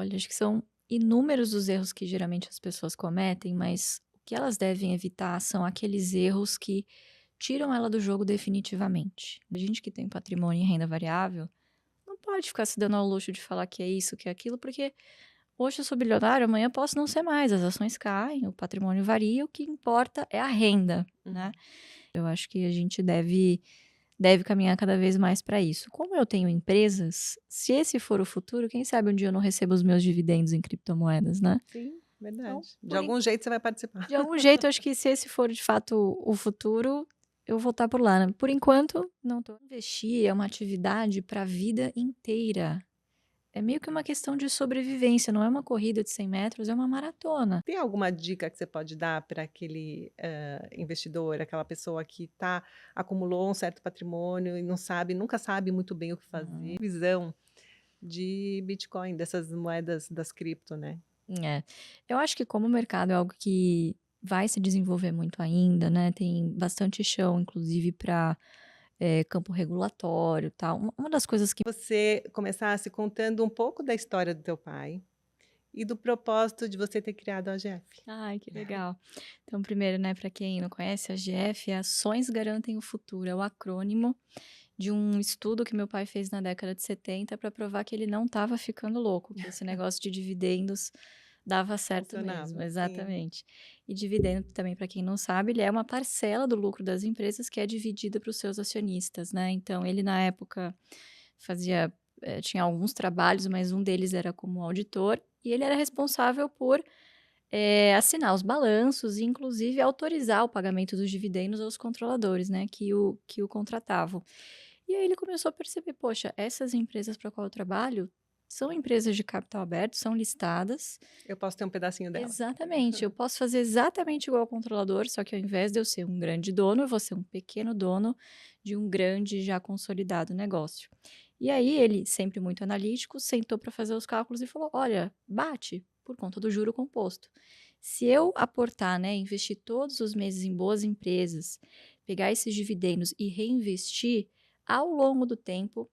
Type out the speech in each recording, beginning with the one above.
Olha, acho que são inúmeros os erros que geralmente as pessoas cometem, mas o que elas devem evitar são aqueles erros que tiram ela do jogo definitivamente. A gente que tem patrimônio e renda variável não pode ficar se dando ao luxo de falar que é isso, que é aquilo, porque hoje eu sou bilionário, amanhã posso não ser mais. As ações caem, o patrimônio varia, o que importa é a renda, né? Uhum. Eu acho que a gente deve caminhar cada vez mais para isso. Como eu tenho empresas, se esse for o futuro, quem sabe um dia eu não recebo os meus dividendos em criptomoedas, né? Sim, Então, verdade. De por en algum jeito você vai participar. de algum jeito, acho que se esse for de fato o futuro, eu vou estar por lá, né. Por enquanto, não tô. Investir é uma atividade para a vida inteira. É meio que uma questão de sobrevivência, não é uma corrida de 100 metros, é uma maratona. Tem alguma dica que você pode dar para aquele, investidor, aquela pessoa que acumulou um certo patrimônio e não sabe nunca sabe muito bem o que fazer, Hum. visão de Bitcoin, dessas moedas das cripto, né? É. Eu acho que como o mercado é algo que vai se desenvolver muito ainda, né, tem bastante chão, inclusive para campo regulatório, e tal. Uma das coisas que Você começasse contando um pouco da história do teu pai e do propósito de você ter criado a AGF. ai, que legal. Então, primeiro, né, para quem não conhece, a AGF é Ações Garantem o Futuro, é o acrônimo de um estudo que meu pai fez na década de 70 para provar que ele não estava ficando louco, que esse negócio de dividendos dava certo mesmo, Funcionava, sim. exatamente. E dividendo também, para quem não sabe, ele é uma parcela do lucro das empresas que é dividida para os seus acionistas, né. Então ele na época fazia tinha alguns trabalhos, mas um deles era como auditor, e ele era responsável por assinar os balanços e inclusive autorizar o pagamento dos dividendos aos controladores, né, que o contratavam. E aí ele começou a perceber: "Poxa, essas empresas para qual eu trabalho são empresas de capital aberto, são listadas". Eu posso ter um pedacinho dela. Exatamente, eu posso fazer exatamente igual ao controlador, só que ao invés de eu ser um grande dono, eu vou ser um pequeno dono de um grande, já consolidado negócio. E aí ele, sempre muito analítico, sentou para fazer os cálculos e falou: "Olha, bate, por conta do juro composto. Se eu aportar, né, investir todos os meses em boas empresas, pegar esses dividendos e reinvestir, ao longo do tempo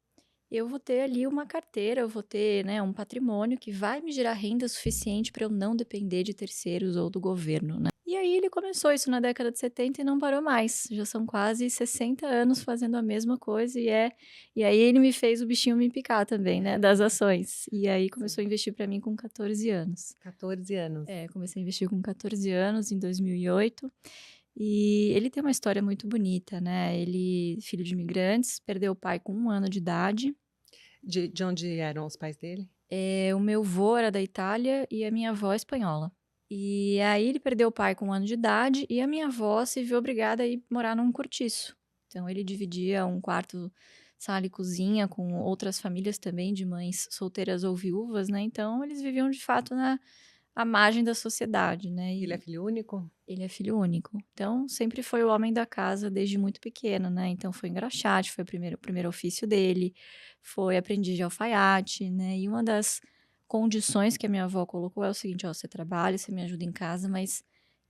eu vou ter ali uma carteira, eu vou ter, né, um patrimônio que vai me gerar renda suficiente para eu não depender de terceiros ou do governo, né". E aí ele começou isso na década de 70 e não parou mais. Já são quase 60 anos fazendo a mesma coisa e aí ele me fez o bichinho me picar também, né, das ações. E aí Sim. começou a investir para mim com 14 anos. 14 anos. É, comecei a investir com 14 anos, em 2008. E ele tem uma história muito bonita, né, ele filho de imigrantes, perdeu o pai com 1 ano de idade. De onde eram os pais dele? O meu vô era da Itália e a minha avó espanhola. E aí ele perdeu o pai com 1 ano de idade e a minha avó se viu obrigada a ir morar num cortiço. Então ele dividia um quarto, sala e cozinha com outras famílias também de mães solteiras ou viúvas, né, então eles viviam de fato na à margem da sociedade, né, Ele é e filho único? ele é filho único. Então sempre foi o homem da casa desde muito pequeno, né, então foi engraxate, foi o primeiro ofício dele, foi aprendiz de alfaiate, né, e uma das condições que a minha avó colocou é o seguinte: "Ó, você trabalha, você me ajuda em casa, mas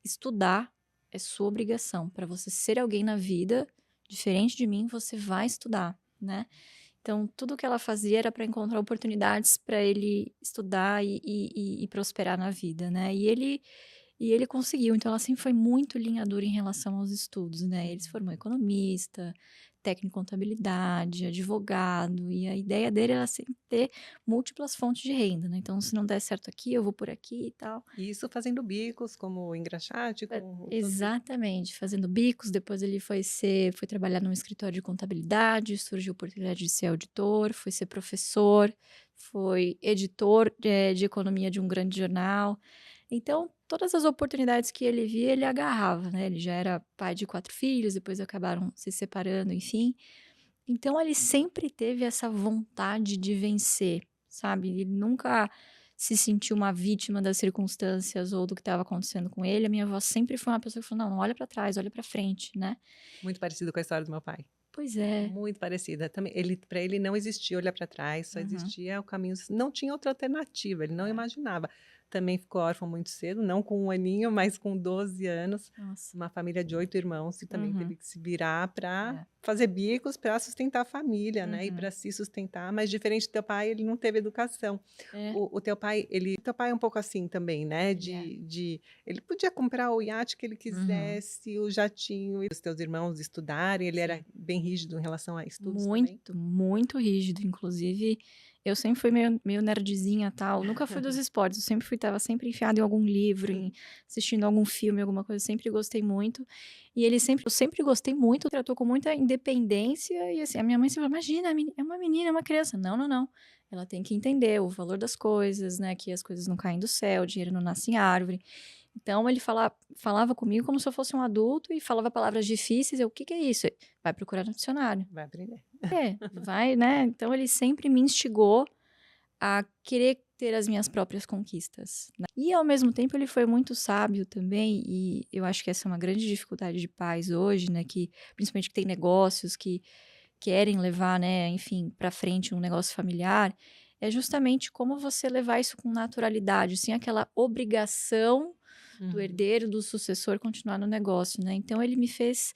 estudar é sua obrigação. Para você ser alguém na vida, diferente de mim, você vai estudar", né. Então tudo que ela fazia era para encontrar oportunidades para ele estudar e prosperar na vida, né. E ele conseguiu, então ela sempre foi muito linha dura em relação aos estudos, né. Ele se Uhum. formou economista, técnico em contabilidade, advogado, e a ideia dele era sempre ter múltiplas fontes de renda, né. Então se não der certo aqui, eu vou por aqui e tal. E isso fazendo bicos como engraxate, com todo Exatamente, fazendo bicos, depois ele foi trabalhar num escritório de contabilidade, surgiu a oportunidade de ser auditor, foi ser professor, foi editor, de economia de um grande jornal. Então, todas as oportunidades que ele via, ele agarrava, né, ele já era pai de 4 filhos, depois acabaram se separando, enfim. Então ele sempre teve essa vontade de vencer, sabe, ele nunca se sentiu uma vítima das circunstâncias ou do que estava acontecendo com ele. A minha avó sempre foi uma pessoa que falou: "Não, não olha para trás, olha para frente", né. muito parecido com a história do meu pai. Pois é. Muito parecida. Também ele para ele não existia olhar para trás, só Uhum. existia o caminho não tinha outra alternativa, ele não É. imaginava. também ficou órfão muito cedo, não com 1 aninho, mas com 12 anos, Nossa. uma família de 8 irmãos e também Uhum. teve que se virar para É. fazer bicos para sustentar a família, né, e Uhum. para se sustentar, mas diferente do teu pai, ele não teve educação. É. O teu pai é um pouco assim também, né, Ele é. de ele podia comprar o iate que ele Uhum. quisesse, o jatinho, e os teus irmãos estudarem, ele era Sim. bem rígido em relação a estudos também? Muito, muito rígido. Inclusive, eu sempre fui meio nerdzinha, tal. Nunca fui dos esportes, eu sempre fui estava sempre enfiada em algum livro, assistindo algum filme, alguma coisa, sempre gostei muito. E ele sempre eu sempre gostei muito, tratou com muita independência e, assim, a minha mãe sempre falou: "Imagina, é uma menina, é uma criança". Não, não, não. Ela tem que entender o valor das coisas, né, que as coisas não caem do céu, o dinheiro não nasce em árvore. Então ele falava comigo como se eu fosse um adulto e falava palavras difíceis, eu: "O que que é isso?" "Vai procurar no dicionário". Vai aprender. É, vai, né, então ele sempre me instigou a querer ter as minhas próprias conquistas, né. E ao mesmo tempo ele foi muito sábio também, e eu acho que essa é uma grande dificuldade de pais hoje, né, que principalmente que tem negócios, que querem levar, né, enfim, para frente um negócio familiar, é justamente como você levar isso com naturalidade, sem aquela obrigação do Uhum. herdeiro, do sucessor continuar no negócio, né. Então ele me fez,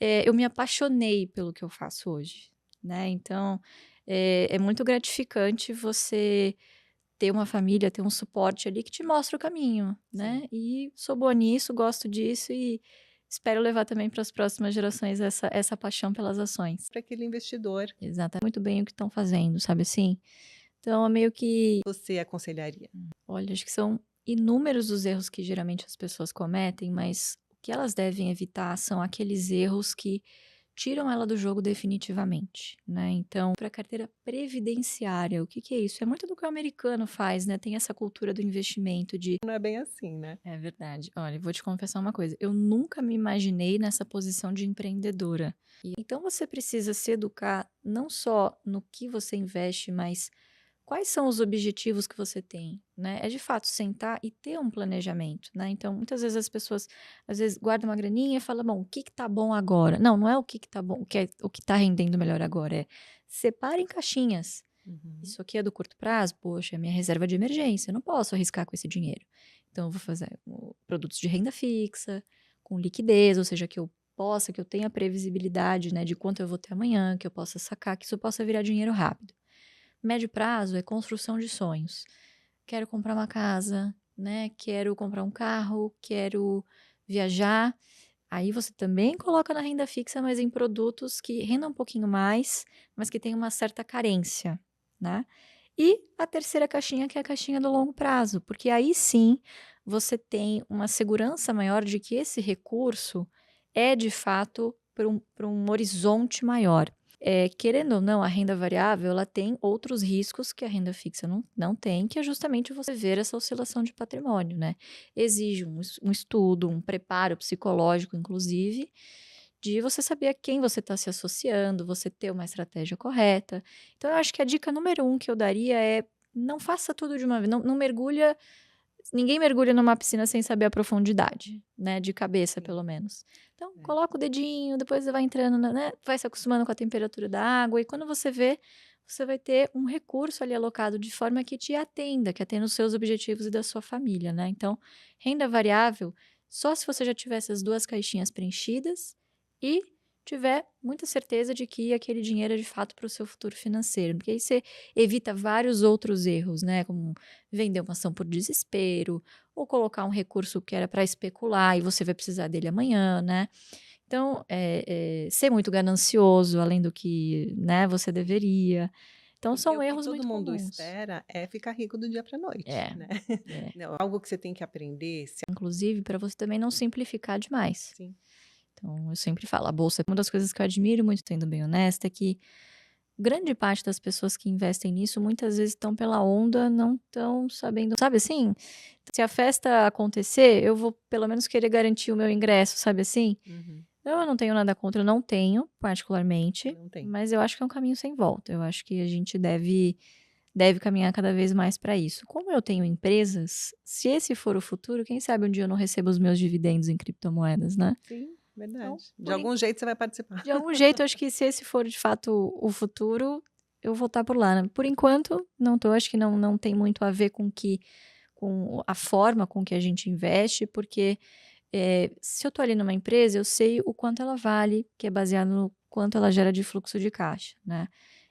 eu me apaixonei pelo que eu faço hoje, né. Então, é muito gratificante você ter uma família, ter um suporte ali que te mostra o caminho, Sim. né. E sou boa nisso, gosto disso e espero levar também para as próximas gerações essa paixão pelas ações. Para aquele investidor, Exata muito bem o que estão fazendo, sabe assim? Então é meio que você aconselharia? olha, acho que são inúmeros os erros que geralmente as pessoas cometem, mas o que elas devem evitar são aqueles erros que tiram ela do jogo definitivamente, né. Então, para a carteira previdenciária, o que que é isso? É muito do que o americano faz, né, tem essa cultura do investimento de Não é bem assim, né? é verdade. Olha, eu vou te confessar uma coisa, eu nunca me imaginei nessa posição de empreendedora. E então você precisa se educar não só no que você investe, mas quais são os objetivos que você tem, né? É de fato sentar e ter um planejamento, né? Então, muitas vezes as pessoas, às vezes, guardam uma graninha e falam, bom, o que que tá bom agora? Não, não é o que que tá bom, o que tá rendendo melhor agora, é separe em caixinhas. Uhum. Isso aqui é do curto prazo? Poxa, é minha reserva de emergência, eu não posso arriscar com esse dinheiro. Então, eu vou fazer produtos de renda fixa, com liquidez, ou seja, que eu tenha previsibilidade, né, de quanto eu vou ter amanhã, que eu possa sacar, que isso possa virar dinheiro rápido. Médio prazo é construção de sonhos. Quero comprar uma casa, né? Quero comprar um carro, quero viajar. Aí você também coloca na renda fixa, mas em produtos que rendam um pouquinho mais, mas que tenham uma certa carência, né? E a terceira caixinha, que é a caixinha do longo prazo, porque aí sim você tem uma segurança maior de que esse recurso é de fato para um horizonte maior. Querendo ou não, a renda variável ela tem outros riscos que a renda fixa não tem, que é justamente você ver essa oscilação de patrimônio, né. Exige um estudo, um preparo psicológico, inclusive, de você saber a quem você está se associando, você ter uma estratégia correta. Então eu acho que a dica número um que eu daria é: não faça tudo de uma vez, não mergulha. Ninguém mergulha numa piscina sem saber a profundidade, né, de cabeça Sim, pelo menos. Então é. coloca o dedinho, depois você vai entrando né, vai se acostumando com a temperatura da água e quando você vê, você vai ter um recurso ali alocado de forma que atenda os seus objetivos e da sua família, né. Então, renda variável, só se você já tiver essas 2 caixinhas preenchidas e tiver muita certeza de que aquele dinheiro é de fato para o seu futuro financeiro, porque aí você evita vários outros erros, né, como vender uma ação por desespero, ou colocar um recurso que era para especular e você vai precisar dele amanhã, né. Então, ser muito ganancioso além do que, né, você deveria. Então Porque são o que erros todo muito mundo comuns. espera é ficar rico do dia para noite, É, né. é. Não, algo que você tem que aprender se Inclusive para você também não simplificar demais. sim. Então eu sempre falo, a bolsa uma das coisas que eu admiro muito, sendo bem honesta, é que grande parte das pessoas que investem nisso, muitas vezes estão pela onda, não estão sabendo sabe assim? Se a festa acontecer, eu vou pelo menos querer garantir o meu ingresso, sabe assim? Uhum. Então eu não tenho nada contra, eu não tenho particularmente, Não tem. mas eu acho que é um caminho sem volta. Eu acho que a gente deve caminhar cada vez mais para isso. Como eu tenho empresas, se esse for o futuro, quem sabe um dia eu não recebo os meus dividendos em criptomoedas, né? Sim, Então, verdade. De algum jeito você vai participar. de algum jeito, eu acho que se esse for de fato o futuro, eu vou estar por lá, né. Por enquanto, não tô, acho que não tem muito a ver com que com a forma com que a gente investe, porque, se eu estou ali numa empresa, eu sei o quanto ela vale, que é baseado no quanto ela gera de fluxo de caixa, né.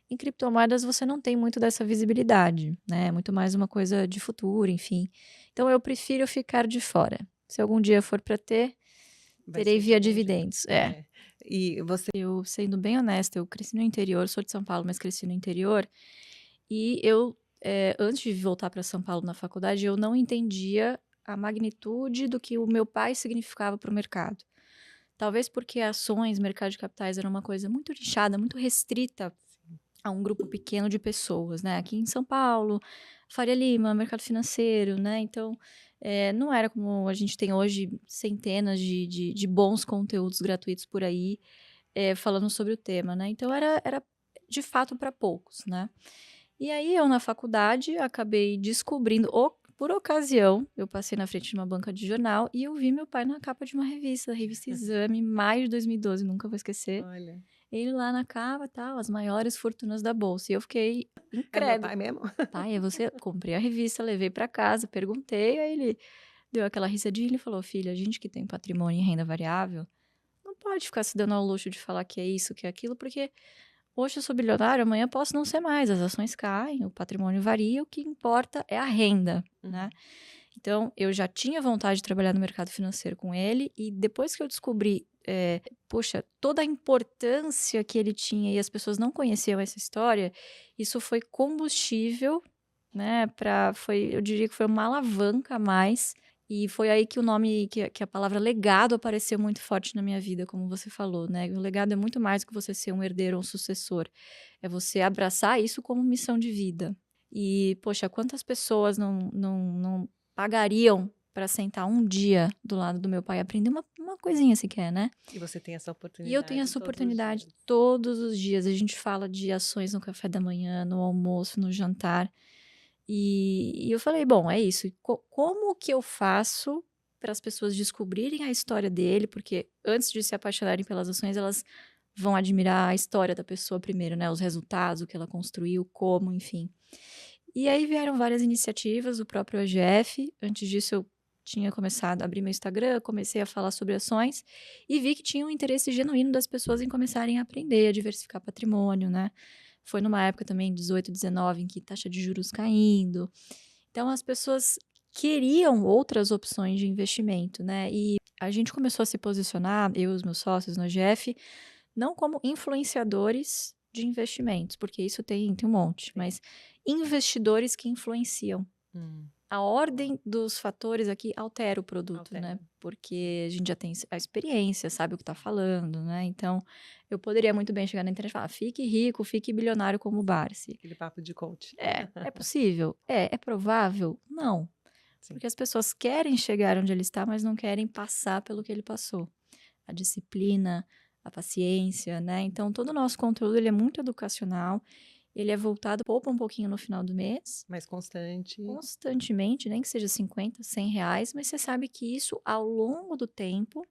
Em criptomoedas você não tem muito dessa visibilidade, né, é muito mais uma coisa de futuro, enfim. Então eu prefiro ficar de fora. Se algum dia for para ter, Vai terei ser de via algum jeito. dividendos. É. É. E você Eu, sendo bem honesta, eu cresci no interior, sou de São Paulo, mas cresci no interior, e eu, antes de voltar para São Paulo na faculdade, eu não entendia a magnitude do que o meu pai significava para o mercado. Talvez porque ações, mercado de capitais era uma coisa muito nichada, muito restrita a um grupo pequeno de pessoas, né. Aqui em São Paulo, Faria Lima, mercado financeiro, né, então, não era como a gente tem hoje centenas de bons conteúdos gratuitos por aí, falando sobre o tema, né, então era de fato para poucos, né. E aí eu na faculdade acabei descobrindo por ocasião, eu passei na frente de uma banca de jornal e eu vi meu pai na capa de uma revista, a revista Exame, maio de 2012, nunca vou esquecer. olha, Ele lá na capa, tal, as maiores fortunas da bolsa, e eu fiquei é meu incrédula. pai mesmo? "Pai, é você?" Comprei a revista, levei para casa, perguntei, aí ele deu aquela risadinha, ele falou: "Filha, a gente que tem patrimônio em renda variável, não pode ficar se dando ao luxo de falar que é isso, que é aquilo, porque hoje eu sou bilionário, amanhã posso não ser mais, as ações caem, o patrimônio varia, o que importa é a renda, né". Uhum. Então, eu já tinha vontade de trabalhar no mercado financeiro com ele, e depois que eu descobri, poxa, toda a importância que ele tinha e as pessoas não conheciam essa história, isso foi combustível, né, eu diria que foi uma alavanca a mais, e foi aí que o nome, que a palavra legado apareceu muito forte na minha vida, como você falou, né. O legado é muito mais do que você ser um herdeiro ou um sucessor, é você abraçar isso como missão de vida. E, poxa, quantas pessoas não pagariam para sentar um dia do lado do meu pai e aprender uma coisinha sequer, né. E você tem essa E eu tenho oportunidade essa todos os oportunidade dias. todos os dias, a gente fala de ações no café da manhã, no almoço, no jantar, e eu falei: "Bom, é isso, e como que eu faço para as pessoas descobrirem a história dele?", porque antes de se apaixonarem pelas ações, elas vão admirar a história da pessoa primeiro, né, os resultados, o que ela construiu, como, enfim. E aí vieram várias iniciativas, o próprio EGF. Antes disso, eu tinha começado a abrir meu Instagram, comecei a falar sobre ações e vi que tinha um interesse genuíno das pessoas em começarem a aprender, a diversificar patrimônio, né. Foi numa época também, 18, 19, em que taxa de juros caindo. Então as pessoas queriam outras opções de investimento, né. E a gente começou a se posicionar, eu e os meus sócios no EGF, não como influenciadores de investimentos, porque isso tem um monte, Sim. mas investidores que influenciam. Hum, A ordem dos fatores aqui altera o produto, né, altera. porque a gente já tem a experiência, sabe o que está falando, né, então eu poderia muito bem chegar na internet e falar: "Fique rico, fique bilionário como o Barsi". Aquele papo de coach. É possível? É provável? Não, Sim. porque as pessoas querem chegar onde ele está, mas não querem passar pelo que ele passou. A disciplina, a paciência, né, então todo o nosso conteúdo ele é muito educacional, ele é voltado, poupa um pouquinho no final do mês, Mais constante. constantemente, nem que seja 50, R$ 100, mas você sabe que isso ao longo do tempo,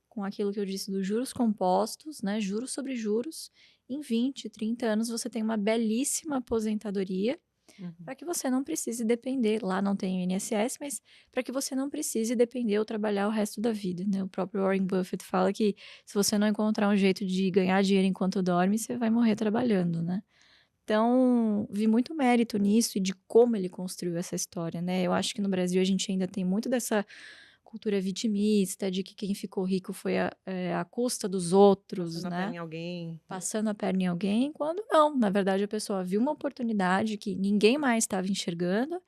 com aquilo que eu disse dos juros compostos, né, juros sobre juros, em 20, 30 anos você tem uma belíssima aposentadoria, Uhum. para que você não precise depender, lá não tem o INSS, mas para que você não precise depender ou trabalhar o resto da vida, né. O próprio Warren Buffett fala que se você não encontrar um jeito de ganhar dinheiro enquanto dorme, você vai morrer trabalhando, né. Então, vi muito mérito nisso e de como ele construiu essa história, né. Eu acho que no Brasil a gente ainda tem muito dessa cultura vitimista, de que quem ficou rico foi à custa dos outros, Passando a perna né, em alguém. passando a perna em alguém, quando não, na verdade a pessoa viu uma oportunidade que ninguém mais estava enxergando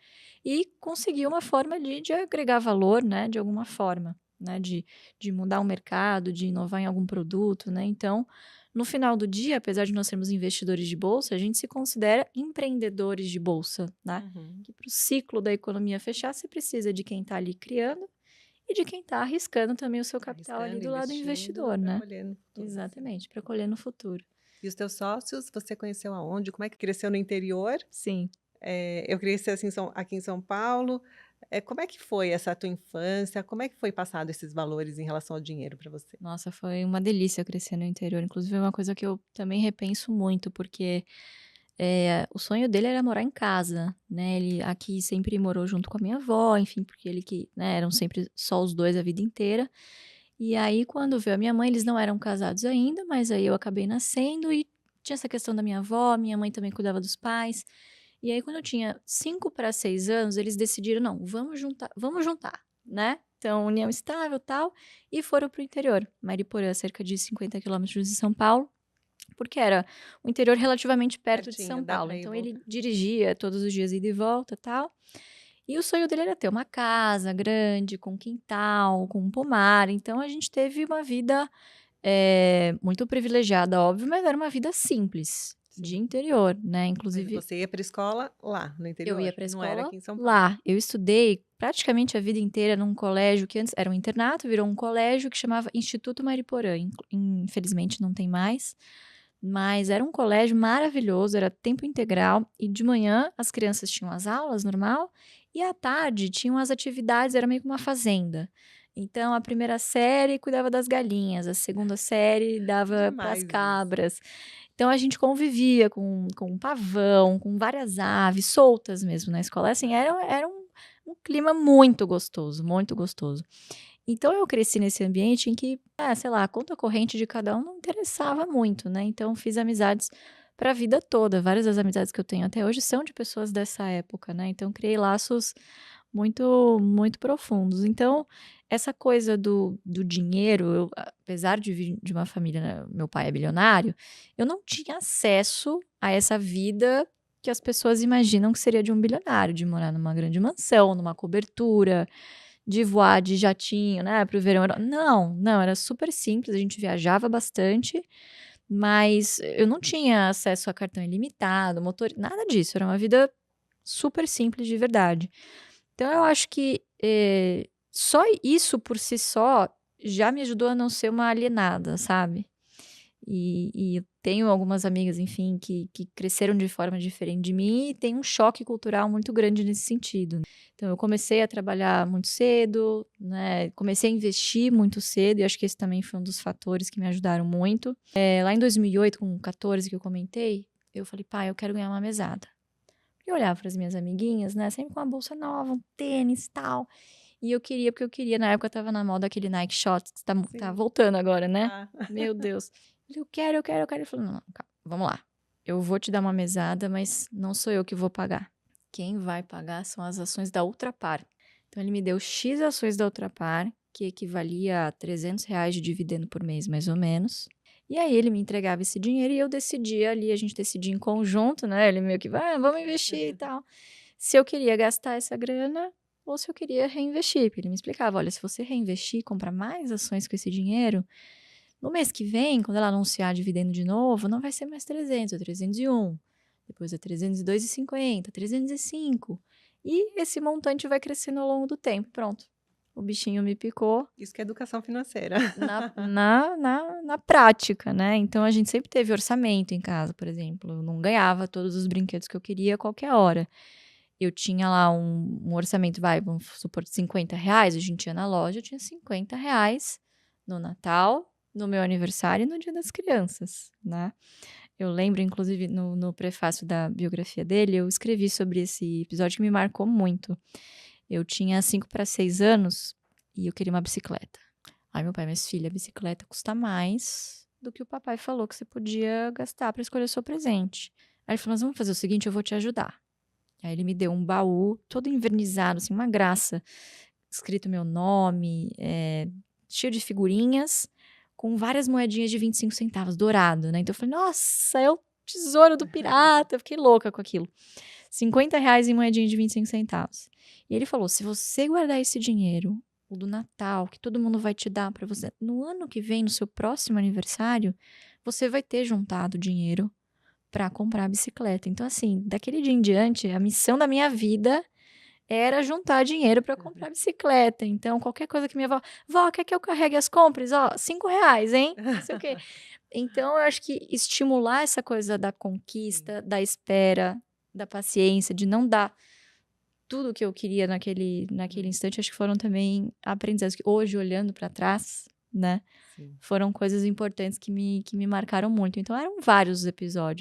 e conseguiu uma forma de agregar valor, né, de alguma forma, né, de mudar o mercado, de inovar em algum produto, né. Então, no final do dia, apesar de nós sermos investidores de bolsa, a gente se considera empreendedores de bolsa, né, Uhum. que para o ciclo da economia fechar, você precisa de quem está ali criando e de quem está arriscando também o seu capital ali Arriscando, do lado investindo investidor, para né. colher no futuro, sim. Exatamente, para colher no futuro. E os teus sócios, você conheceu aonde? Como é que cresceu no interior? Sim. Eu cresci, assim, aqui em São Paulo. Como é que foi essa tua infância? Como é que foi passado esses valores em relação ao dinheiro para você? Nossa, foi uma delícia crescer no interior, inclusive é uma coisa que eu também repenso muito, porque, o sonho dele era morar em casa, né, ele aqui sempre morou junto com a minha avó, enfim, porque ele que, né, eram sempre só os 2 a vida inteira. E aí quando veio a minha mãe, eles não eram casados ainda, mas aí eu acabei nascendo e tinha essa questão da minha avó, minha mãe também cuidava dos pais. E aí quando eu tinha 5 para 6 anos, eles decidiram: "Não, vamos juntar", né. Então união estável, tal, e foram para o interior. Mariporã, cerca de 50 quilômetros de São Paulo, porque era o interior relativamente perto de Pertinho, São dá Paulo, para ir e então ele voltar. dirigia todos os dias ida e volta, tal. E o sonho dele era ter uma casa grande, com quintal, com um pomar, então a gente teve uma vida, muito privilegiada, óbvio, mas era uma vida simples, de Sim. interior, né, Mas inclusive você ia para escola lá, no eu ia interior? para a Não era escola aqui em São Paulo? lá. Eu estudei praticamente a vida inteira num colégio que antes era um internato, virou um colégio que chamava Instituto Mariporã, infelizmente não tem mais, mas era um colégio maravilhoso, era tempo integral e de manhã as crianças tinham as aulas normal e à tarde tinham as atividades, era meio que uma fazenda. Então a primeira série cuidava das galinhas, a segunda série dava para as Demais isso. cabras. Então a gente convivia com pavão, com várias aves soltas mesmo na escola, assim, era um clima muito gostoso, muito gostoso. Então eu cresci nesse ambiente em que, sei lá, a conta corrente de cada um não interessava muito, né, então fiz amizades para a vida toda, várias das amizades que eu tenho até hoje são de pessoas dessa época, né, então criei laços muito profundos. Então, essa coisa do dinheiro, eu apesar de vir de uma família, né, meu pai é bilionário, eu não tinha acesso a essa vida que as pessoas imaginam que seria de um bilionário, de morar numa grande mansão, numa cobertura, de voar de jatinho, né, para o verão. Não, era super simples, a gente viajava bastante, mas eu não tinha acesso a cartão ilimitado, motor nada disso, era uma vida super simples de verdade. Então eu acho que, só isso por si só já me ajudou a não ser uma alienada, sabe. E eu tenho algumas amigas, enfim, que cresceram de forma diferente de mim e tem um choque cultural muito grande nesse sentido. Então eu comecei a trabalhar muito cedo, né, comecei a investir muito cedo e acho que esse também foi um dos fatores que me ajudaram muito. Lá em 2008, com 14 que eu comentei, eu falei: "Pai, eu quero ganhar uma mesada". Eu olhava para as minhas amiguinhas, né, sempre com uma bolsa nova, um tênis, tal, e eu queria, porque eu queria na época estava na moda aquele Nike Shox que tá Sim. voltando agora, né. Ah. Meu Deus. Eu falei: "Eu quero". Ele falou: "Não, não, calma, vamos lá, eu vou te dar uma mesada, mas não sou eu que vou pagar. Quem vai pagar são as ações da Ultrapar". Então ele me deu X ações da Ultrapar, que equivalia a R$ 300 de dividendo por mês, mais ou menos. E aí ele me entregava esse dinheiro e eu decidia ali, a gente decidia em conjunto, né, ele meio que: "Ah, vamos investir e tal", se eu queria gastar essa grana ou se eu queria reinvestir, porque ele me explicava: "Olha, se você reinvestir, comprar mais ações com esse dinheiro, no mês que vem, quando ela anunciar dividendo de novo, não vai ser mais 300, é 301, depois é 302,50, 305, e esse montante vai crescendo ao longo do tempo". Pronto, o bichinho me picou. Isso que é educação financeira. Na prática, né, então a gente sempre teve orçamento em casa, por exemplo, eu não ganhava todos os brinquedos que eu queria a qualquer hora. Eu tinha lá um orçamento, vai, vamos supor, de R$ 50, a gente ia na loja, eu tinha R$ 50 no Natal, no meu aniversário e no Dia das Crianças, né. Eu lembro inclusive no prefácio da biografia dele, eu escrevi sobre esse episódio que me marcou muito. Eu tinha 5 para 6 anos e eu queria uma bicicleta. Aí meu pai: "Mas filha, a bicicleta custa mais do que o papai falou que você podia gastar para escolher o seu presente". Aí ele falou: "Mas vamos fazer o seguinte, eu vou te ajudar". Aí ele me deu um baú todo envernizado, assim, uma graça, escrito meu nome, cheio de figurinhas, com várias moedinhas de 25 centavos, dourado, né. Então eu falei: "Nossa, é o tesouro do pirata", eu fiquei louca com aquilo. R$ 50 em moedinha de 25 centavos. E ele falou: "Se você guardar esse dinheiro, o do Natal, que todo mundo vai te dar para você, no ano que vem, no seu próximo aniversário, você vai ter juntado dinheiro para comprar a bicicleta". Então, assim, daquele dia em diante, a missão da minha vida era juntar dinheiro para comprar a bicicleta. Então, qualquer coisa que minha avó: "Vó, quer que eu carregue as compras? Ó, R$ 5, hein, não sei o quê". Então eu acho que estimular essa coisa da Sim. conquista, da espera, da paciência, de não dar tudo o que eu queria naquele Uhum. instante, acho que foram também aprendizados que hoje, olhando para trás, né, Sim. foram coisas importantes que me marcaram muito. Então eram vários episódios.